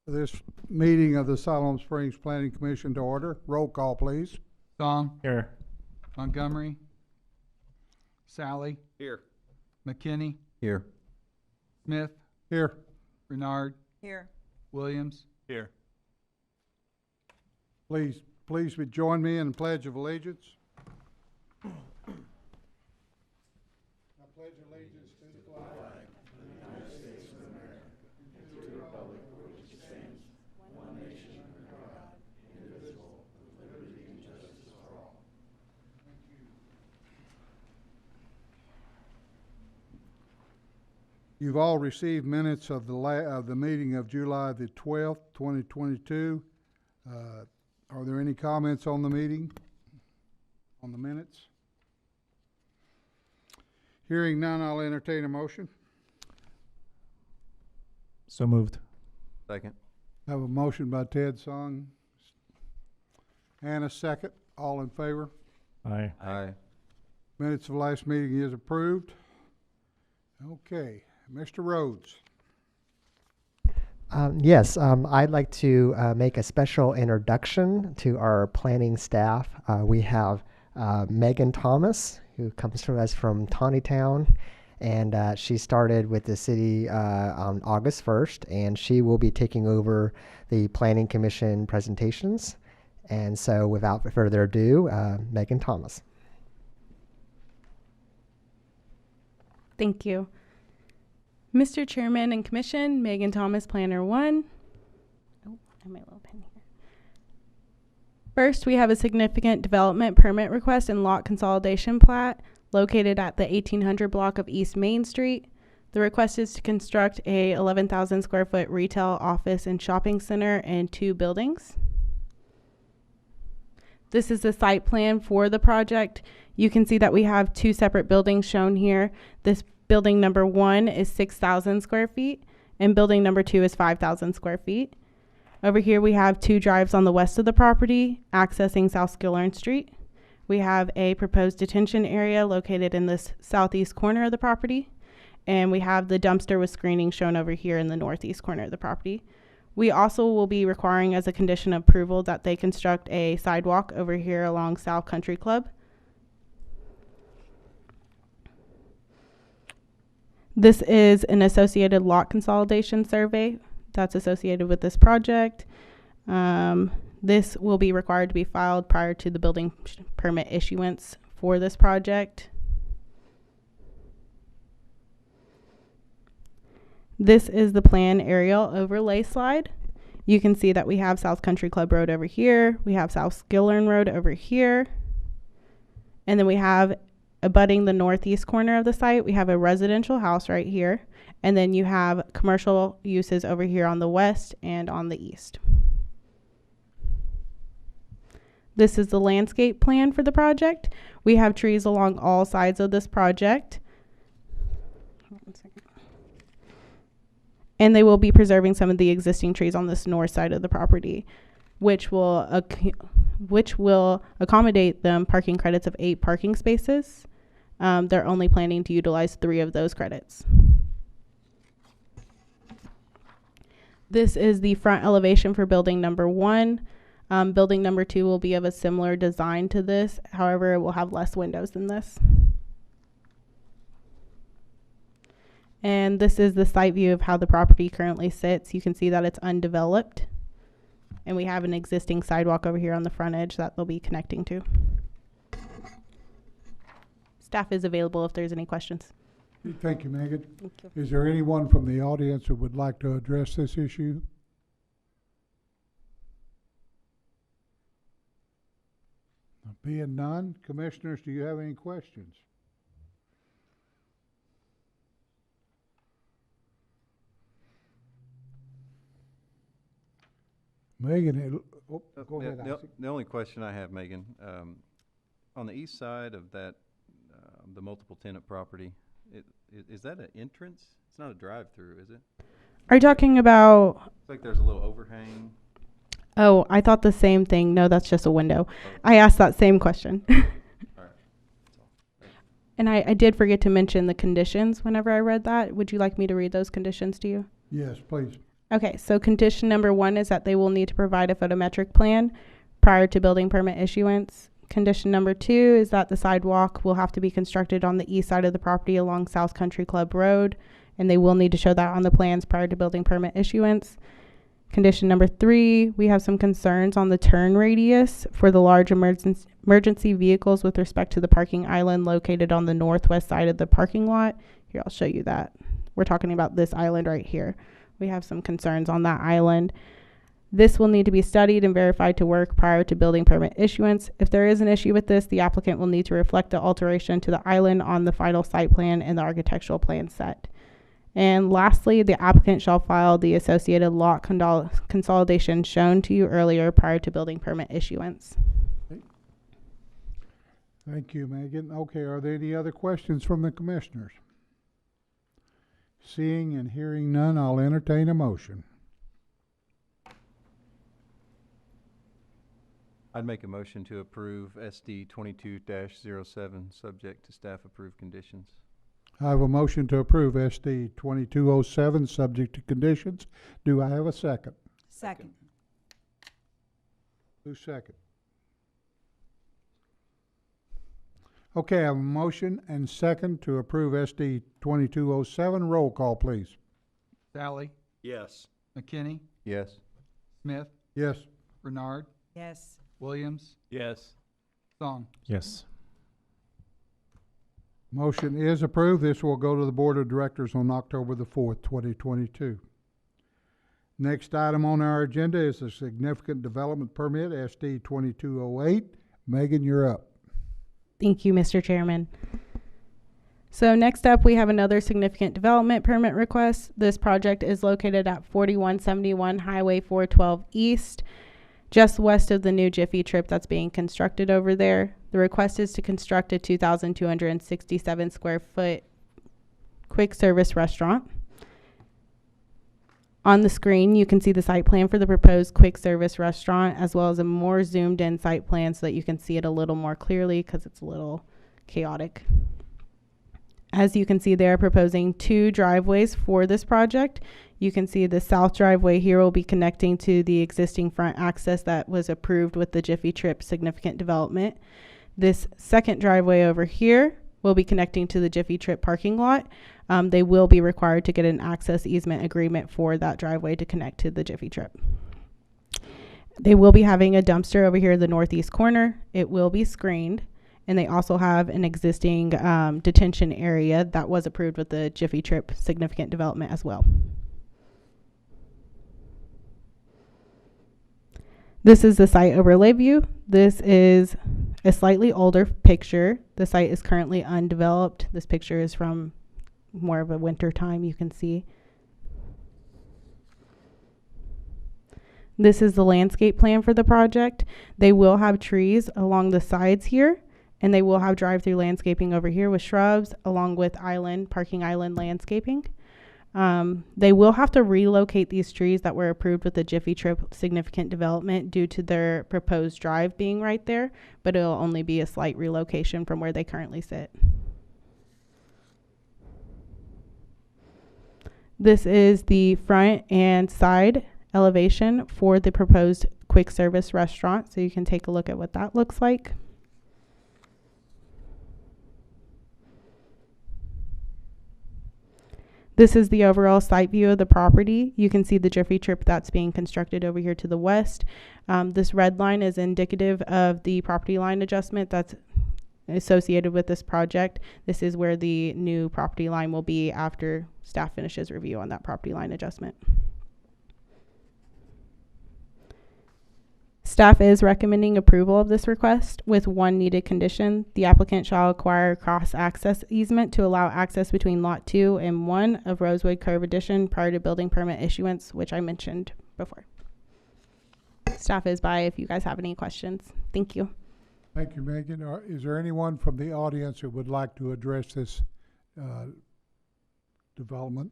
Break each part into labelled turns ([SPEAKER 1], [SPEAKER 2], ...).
[SPEAKER 1] This meeting of the Siloam Springs Planning Commission to order. Roll call, please.
[SPEAKER 2] Song.
[SPEAKER 3] Here.
[SPEAKER 2] Montgomery. Sally.
[SPEAKER 4] Here.
[SPEAKER 2] McKinney.
[SPEAKER 3] Here.
[SPEAKER 2] Smith.
[SPEAKER 1] Here.
[SPEAKER 2] Renard.
[SPEAKER 5] Here.
[SPEAKER 2] Williams.
[SPEAKER 4] Here.
[SPEAKER 1] Please join me in the Pledge of Allegiance. I pledge allegiance to the flag of the United States of America and to the republic for which it stands, one nation under God, indivisible, with liberty and justice for all. Thank you. You've all received minutes of the meeting of July the 12th, 2022. Are there any comments on the meeting, on the minutes? Hearing none, I'll entertain a motion.
[SPEAKER 3] So moved.
[SPEAKER 4] Second.
[SPEAKER 1] I have a motion by Ted Song and a second. All in favor?
[SPEAKER 3] Aye.
[SPEAKER 4] Aye.
[SPEAKER 1] Minutes of last meeting is approved. Okay, Mr. Rhodes.
[SPEAKER 6] Yes, I'd like to make a special introduction to our planning staff. We have Megan Thomas, who comes to us from Tawnytown, and she started with the city on August 1st, and she will be taking over the Planning Commission presentations. And so without further ado, Megan Thomas.
[SPEAKER 7] Thank you. Mr. Chairman and Commission, Megan Thomas, Planner 1. Oh, I have my little pen here. First, we have a significant development permit request and lot consolidation plat located at the 1800 block of East Main Street. The request is to construct a 11,000 square foot retail, office, and shopping center and 2 buildings. This is the site plan for the project. You can see that we have 2 separate buildings shown here. This building number 1 is 6,000 square feet, and building number 2 is 5,000 square feet. Over here, we have 2 drives on the west of the property, accessing South Skillern Street. We have a proposed detention area located in this southeast corner of the property, and we have the dumpster with screening shown over here in the northeast corner of the property. We also will be requiring as a condition of approval that they construct a sidewalk over here along South Country Club. This is an associated lot consolidation survey that's associated with this project. This will be required to be filed prior to the building permit issuance for this project. This is the plan aerial overlay slide. You can see that we have South Country Club Road over here. We have South Skillern Road over here. And then we have, abutting the northeast corner of the site, we have a residential house right here. And then you have commercial uses over here on the west and on the east. This is the landscape plan for the project. We have trees along all sides of this project. One second. And they will be preserving some of the existing trees on this north side of the property, which will accommodate them parking credits of 8 parking spaces. They're only planning to utilize 3 of those credits. This is the front elevation for building number 1. Building number 2 will be of a similar design to this. However, it will have less windows than this. And this is the site view of how the property currently sits. You can see that it's undeveloped. And we have an existing sidewalk over here on the front edge that they'll be connecting to. Staff is available if there's any questions.
[SPEAKER 1] Thank you, Megan.
[SPEAKER 7] Thank you.
[SPEAKER 1] Is there anyone from the audience who would like to address this issue? Being none, commissioners, do you have any questions? Megan, go ahead, Isaac.
[SPEAKER 4] The only question I have, Megan, on the east side of that, the multiple tenant property, is that an entrance? It's not a drive-through, is it?
[SPEAKER 7] Are you talking about?
[SPEAKER 4] It's like there's a little overhang.
[SPEAKER 7] Oh, I thought the same thing. No, that's just a window. I asked that same question.
[SPEAKER 4] All right. That's all.
[SPEAKER 7] And I did forget to mention the conditions whenever I read that. Would you like me to read those conditions to you?
[SPEAKER 1] Yes, please.
[SPEAKER 7] Okay, so condition number 1 is that they will need to provide a photometric plan prior to building permit issuance. Condition number 2 is that the sidewalk will have to be constructed on the east side of the property along South Country Club Road, and they will need to show that on the plans prior to building permit issuance. Condition number 3, we have some concerns on the turn radius for the large emergency vehicles with respect to the parking island located on the northwest side of the parking lot. Here, I'll show you that. We're talking about this island right here. We have some concerns on that island. This will need to be studied and verified to work prior to building permit issuance. If there is an issue with this, the applicant will need to reflect the alteration to the island on the final site plan and the architectural plan set. And lastly, the applicant shall file the associated lot consolidation shown to you earlier prior to building permit issuance.
[SPEAKER 1] Thank you, Megan. Okay, are there any other questions from the commissioners? Seeing and hearing none, I'll entertain a motion.
[SPEAKER 4] I'd make a motion to approve SD 22-07, subject to staff approved conditions.
[SPEAKER 1] I have a motion to approve SD 2207, subject to conditions. Do I have a second?
[SPEAKER 3] Second.
[SPEAKER 1] Who's second? Okay, I have a motion and second to approve SD 2207. Roll call, please.
[SPEAKER 2] Sally,
[SPEAKER 5] Yes.
[SPEAKER 2] McKinney,
[SPEAKER 4] Yes.
[SPEAKER 2] Smith,
[SPEAKER 1] Yes.
[SPEAKER 2] Bernard,
[SPEAKER 3] Yes.
[SPEAKER 2] Williams,
[SPEAKER 5] Yes.
[SPEAKER 2] Song.
[SPEAKER 5] Yes.
[SPEAKER 1] Motion is approved. This will go to the Board of Directors on October the 4th, 2022. Next item on our agenda is a significant development permit, SD 2208. Megan, you're up.
[SPEAKER 7] Thank you, Mr. Chairman. So next up, we have another significant development permit request. This project is located at 4171 Highway 412 East, just west of the new Jiffy Trip that's being constructed over there. The request is to construct a 2,267 square foot quick service restaurant. On the screen, you can see the site plan for the proposed quick service restaurant, as well as a more zoomed in site plan so that you can see it a little more clearly because it's a little chaotic. As you can see, they are proposing 2 driveways for this project. You can see the south driveway here will be connecting to the existing front access that was approved with the Jiffy Trip significant development. This second driveway over here will be connecting to the Jiffy Trip parking lot. They will be required to get an access easement agreement for that driveway to connect to the Jiffy Trip. They will be having a dumpster over here in the northeast corner. It will be screened. And they also have an existing detention area that was approved with the Jiffy Trip significant development as well. This is the site overlay view. This is a slightly older picture. The site is currently undeveloped. This picture is from more of a winter time, you can see. This is the landscape plan for the project. They will have trees along the sides here, and they will have drive-through landscaping over here with shrubs along with parking island landscaping. They will have to relocate these trees that were approved with the Jiffy Trip significant development due to their proposed drive being right there, but it'll only be a slight relocation from where they currently sit. This is the front and side elevation for the proposed quick service restaurant, so you can take a look at what that looks like. This is the overall site view of the property. You can see the Jiffy Trip that's being constructed over here to the west. This red line is indicative of the property line adjustment that's associated with this project. This is where the new property line will be after staff finishes review on that property line adjustment. Staff is recommending approval of this request with one needed condition. The applicant shall acquire cross-access easement to allow access between Lot 2 and 1 of Rosewood Curve Addition prior to building permit issuance, which I mentioned before. Staff is by if you guys have any questions. Thank you.
[SPEAKER 1] Thank you, Megan. Is there anyone from the audience who would like to address this development?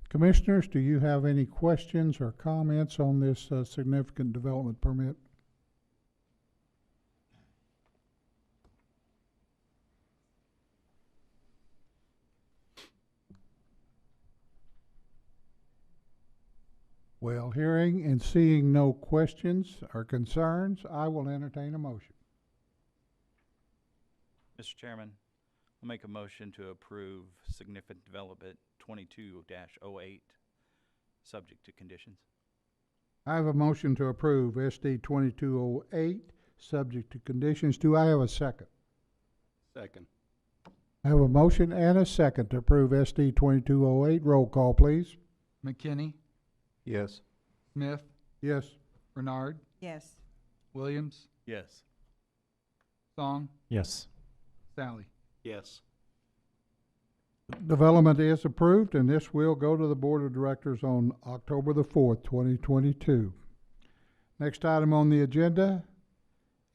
[SPEAKER 1] Commissioners, do you have any questions or comments on this significant development permit? Well, hearing and seeing no questions or concerns, I will entertain a motion.
[SPEAKER 3] Mr. Chairman, I'll make a motion to approve significant development 22-08, subject to conditions.
[SPEAKER 1] I have a motion to approve SD 2208, subject to conditions. Do I have a second?
[SPEAKER 3] Second.
[SPEAKER 1] I have a motion and a second to approve SD 2208. Roll call, please.
[SPEAKER 2] McKinney,
[SPEAKER 4] Yes.
[SPEAKER 2] Smith,
[SPEAKER 1] Yes.
[SPEAKER 2] Bernard,
[SPEAKER 5] Yes.
[SPEAKER 2] Williams,
[SPEAKER 3] Yes.
[SPEAKER 2] Song,
[SPEAKER 8] Yes.
[SPEAKER 2] Sally.
[SPEAKER 3] Yes.
[SPEAKER 1] Development is approved, and this will go to the Board of Directors on October the 4th, 2022. Next item on the agenda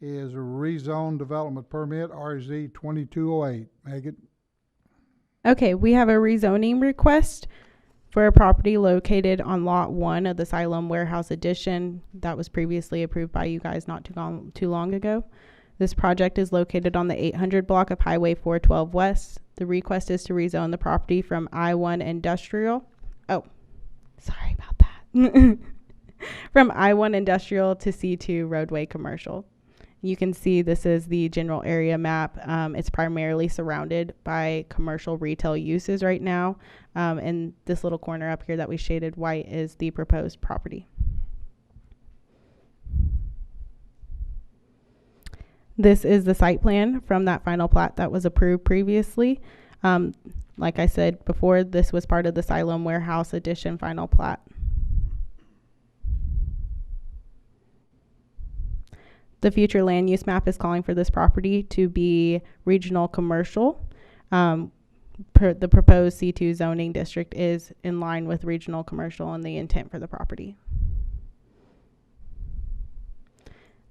[SPEAKER 1] is a rezone development permit, RZ 2208. Megan?
[SPEAKER 7] Okay, we have a rezoning request for a property located on Lot 1 of the Siloam Warehouse Addition that was previously approved by you guys not too long ago. This project is located on the 800 block of Highway 412 West. The request is to rezone the property from I-1 Industrial. Oh, sorry about that. From I-1 Industrial to C2 Roadway Commercial. You can see this is the general area map. It's primarily surrounded by commercial retail uses right now. And this little corner up here that we shaded white is the proposed property. This is the site plan from that final plat that was approved previously. Like I said before, this was part of the Siloam Warehouse Addition final plat. The future land use map is calling for this property to be regional commercial. The proposed C2 zoning district is in line with regional commercial and the intent for the property.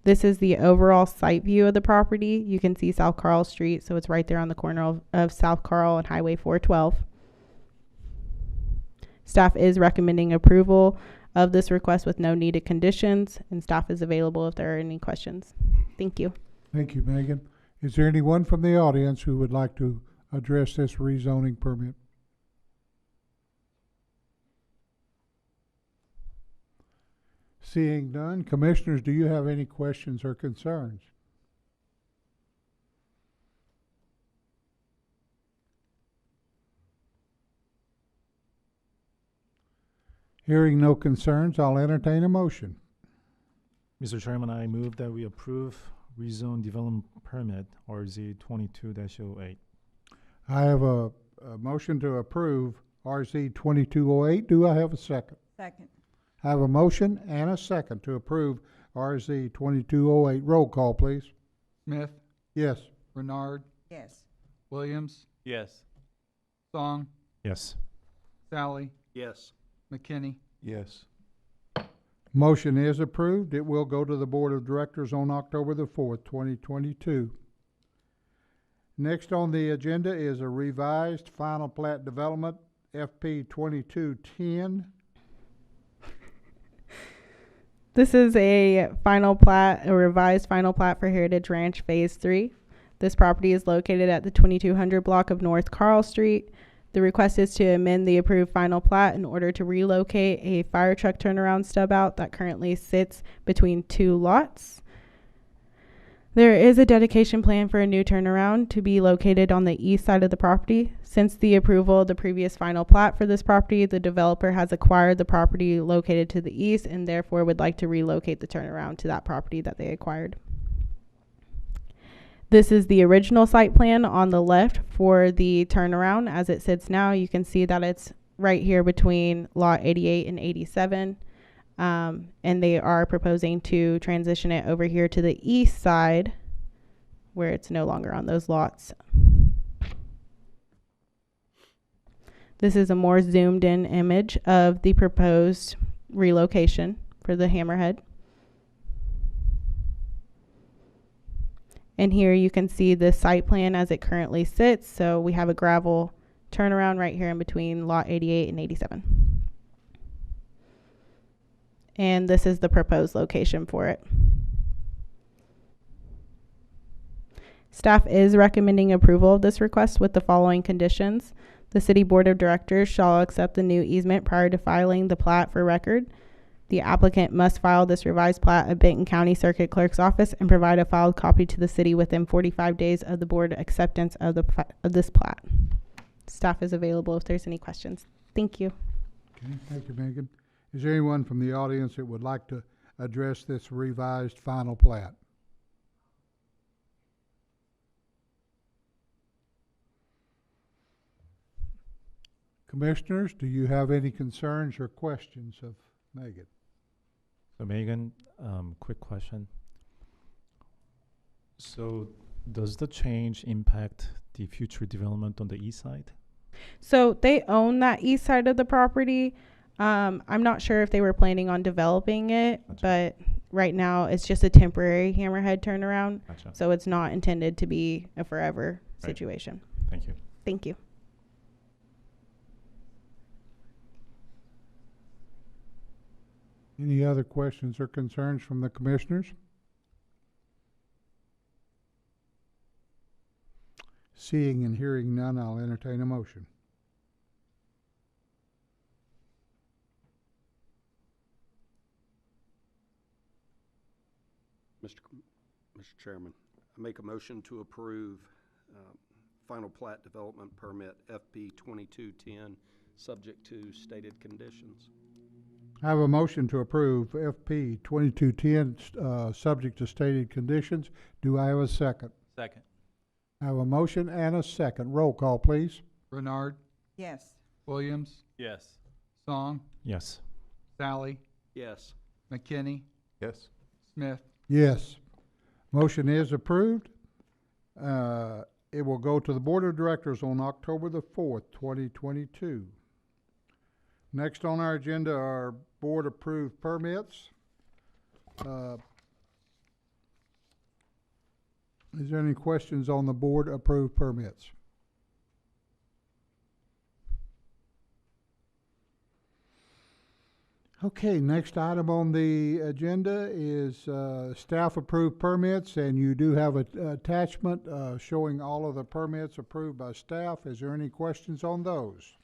[SPEAKER 7] This is the overall site view of the property. You can see South Carl Street, so it's right there on the corner of South Carl and Highway 412. Staff is recommending approval of this request with no needed conditions, and staff is available if there are any questions. Thank you.
[SPEAKER 1] Thank you, Megan. Is there anyone from the audience who would like to address this rezoning permit? Seeing none, commissioners, do you have any questions or concerns? Hearing no concerns, I'll entertain a motion.
[SPEAKER 8] Mr. Chairman, I move that we approve rezone development permit RZ 22-08.
[SPEAKER 1] I have a motion to approve RZ 2208. Do I have a second?
[SPEAKER 5] Second.
[SPEAKER 1] I have a motion and a second to approve RZ 2208. Roll call, please.
[SPEAKER 2] Smith,
[SPEAKER 1] Yes.
[SPEAKER 2] Bernard,
[SPEAKER 5] Yes.
[SPEAKER 2] Williams,
[SPEAKER 3] Yes.
[SPEAKER 2] Song,
[SPEAKER 8] Yes.
[SPEAKER 2] Sally,
[SPEAKER 3] Yes.
[SPEAKER 2] McKinney.
[SPEAKER 4] Yes.
[SPEAKER 1] Motion is approved. It will go to the Board of Directors on October the 4th, 2022. Next on the agenda is a revised final plat development, FP 2210.
[SPEAKER 7] This is a final plat, a revised final plat for Heritage Ranch Phase 3. This property is located at the 2200 block of North Carl Street. The request is to amend the approved final plat in order to relocate a fire truck turnaround stub out that currently sits between two lots. There is a dedication plan for a new turnaround to be located on the east side of the property. Since the approval of the previous final plat for this property, the developer has acquired the property located to the east and therefore would like to relocate the turnaround to that property that they acquired. This is the original site plan on the left for the turnaround. As it sits now, you can see that it's right here between lot 88 and 87. And they are proposing to transition it over here to the east side where it's no longer on those lots. This is a more zoomed in image of the proposed relocation for the hammerhead. And here you can see the site plan as it currently sits. So we have a gravel turnaround right here in between lot 88 and 87. And this is the proposed location for it. Staff is recommending approval of this request with the following conditions. The City Board of Directors shall accept the new easement prior to filing the plat for record. The applicant must file this revised plat at Benton County Circuit Clerk's office and provide a filed copy to the city within 45 days of the board acceptance of this plat. Staff is available if there's any questions. Thank you.
[SPEAKER 1] Okay, thank you, Megan. Is there anyone from the audience that would like to address this revised final plat? Commissioners, do you have any concerns or questions of Megan?
[SPEAKER 8] So Megan, quick question. So does the change impact the future development on the east side?
[SPEAKER 7] So they own that east side of the property. I'm not sure if they were planning on developing it,
[SPEAKER 8] Gotcha.
[SPEAKER 7] but right now it's just a temporary hammerhead turnaround.
[SPEAKER 8] Gotcha.
[SPEAKER 7] So it's not intended to be a forever
[SPEAKER 8] Right.
[SPEAKER 7] situation.
[SPEAKER 8] Thank you.
[SPEAKER 7] Thank you.
[SPEAKER 1] Any other questions or concerns from the commissioners? Seeing and hearing none, I'll entertain a motion.
[SPEAKER 5] Mr. Chairman, I make a motion to approve final plat development permit FP 2210, subject to stated conditions.
[SPEAKER 1] I have a motion to approve FP 2210, subject to stated conditions. Do I have a second?
[SPEAKER 3] Second.
[SPEAKER 1] I have a motion and a second. Roll call, please.
[SPEAKER 2] Bernard,
[SPEAKER 9] Yes.
[SPEAKER 2] Williams,
[SPEAKER 3] Yes.
[SPEAKER 2] Song,
[SPEAKER 8] Yes.
[SPEAKER 2] Sally,
[SPEAKER 5] Yes.
[SPEAKER 2] McKinney,
[SPEAKER 4] Yes.
[SPEAKER 2] Smith.
[SPEAKER 1] Yes. Motion is approved. It will go to the Board of Directors on October the 4th, 2022. Next on our agenda are board-approved permits. Is there any questions on the board-approved permits? Okay, next item on the agenda is staff-approved permits, and you do have an attachment showing all of the permits approved by staff. Is there any questions on those?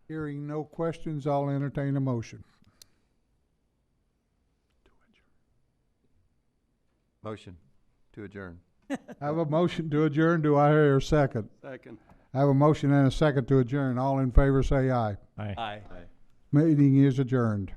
[SPEAKER 1] Hearing no questions, I'll entertain a motion.
[SPEAKER 4] Motion to adjourn.
[SPEAKER 1] I have a motion to adjourn. Do I hear a second?
[SPEAKER 5] Second.
[SPEAKER 1] I have a motion and a second to adjourn. All in favor say aye.
[SPEAKER 8] Aye.
[SPEAKER 3] Aye.
[SPEAKER 1] Meeting is adjourned.